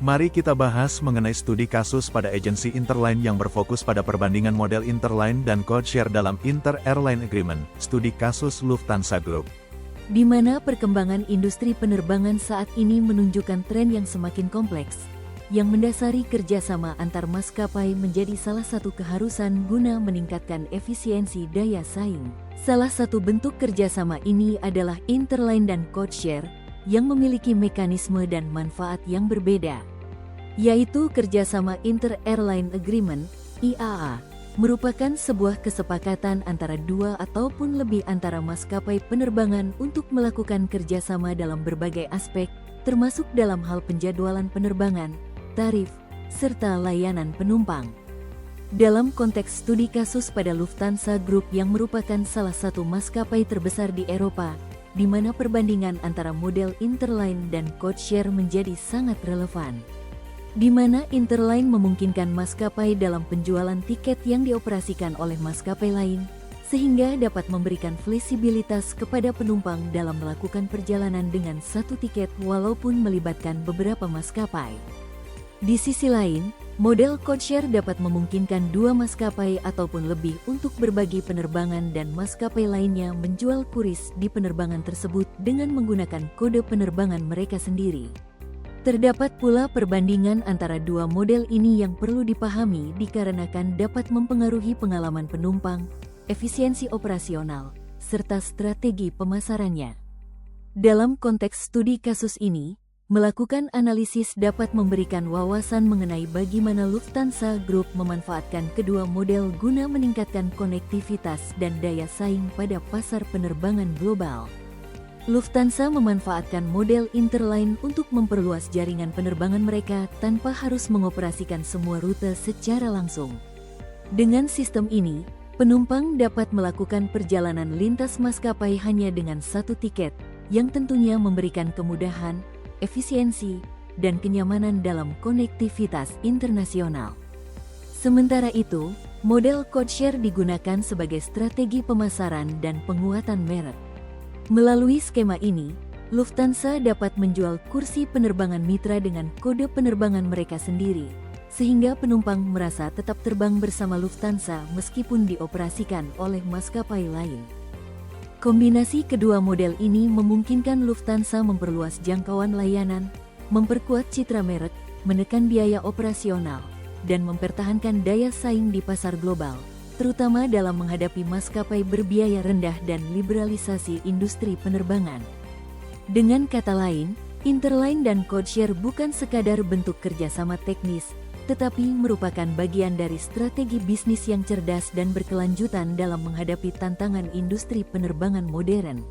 Mari kita bahas mengenai studi kasus pada agensi Interline yang berfokus pada perbandingan model Interline dan codeshare dalam Inter-Airline Agreement, studi kasus Lufthansa Group. Di mana perkembangan industri penerbangan saat ini menunjukkan tren yang semakin kompleks, yang mendasari kerjasama antar maskapai menjadi salah satu keharusan guna meningkatkan efisiensi daya saing. Salah satu bentuk kerjasama ini adalah Interline dan codeshare, yang memiliki mekanisme dan manfaat yang berbeda, yaitu kerjasama Inter-Airline Agreement, IAA, merupakan sebuah kesepakatan antara dua ataupun lebih antara maskapai penerbangan untuk melakukan kerjasama dalam berbagai aspek, termasuk dalam hal penjadwalan penerbangan, tarif, serta layanan penumpang. Dalam konteks studi kasus pada Lufthansa Group yang merupakan salah satu maskapai terbesar di Eropa, di mana perbandingan antara model Interline dan codeshare menjadi sangat relevan. Di mana Interline memungkinkan maskapai dalam penjualan tiket yang dioperasikan oleh maskapai lain, sehingga dapat memberikan fleksibilitas kepada penumpang dalam melakukan perjalanan dengan satu tiket walaupun melibatkan beberapa maskapai. Di sisi lain, model codeshare dapat memungkinkan dua maskapai ataupun lebih untuk berbagi penerbangan dan maskapai lainnya menjual kuris di penerbangan tersebut dengan menggunakan kode penerbangan mereka sendiri. Terdapat pula perbandingan antara dua model ini yang perlu dipahami dikarenakan dapat mempengaruhi pengalaman penumpang, efisiensi operasional, serta strategi pemasarannya. Dalam konteks studi kasus ini, melakukan analisis dapat memberikan wawasan mengenai bagaimana Lufthansa Group memanfaatkan kedua model guna meningkatkan konektivitas dan daya saing pada pasar penerbangan global. Lufthansa memanfaatkan model Interline untuk memperluas jaringan penerbangan mereka tanpa harus mengoperasikan semua rute secara langsung. Dengan sistem ini, penumpang dapat melakukan perjalanan lintas maskapai hanya dengan satu tiket, yang tentunya memberikan kemudahan, efisiensi, dan kenyamanan dalam konektivitas internasional. Sementara itu, model codeshare digunakan sebagai strategi pemasaran dan penguatan merek. Melalui skema ini, Lufthansa dapat menjual kursi penerbangan mitra dengan kode penerbangan mereka sendiri, sehingga penumpang merasa tetap terbang bersama Lufthansa meskipun dioperasikan oleh maskapai lain. Kombinasi kedua model ini memungkinkan Lufthansa memperluas jangkauan layanan, memperkuat citra merek, menekan biaya operasional, dan mempertahankan daya saing di pasar global, terutama dalam menghadapi maskapai berbiaya rendah dan liberalisasi industri penerbangan. Dengan kata lain, Interline dan codeshare bukan sekadar bentuk kerjasama teknis, tetapi merupakan bagian dari strategi bisnis yang cerdas dan berkelanjutan dalam menghadapi tantangan industri penerbangan modern.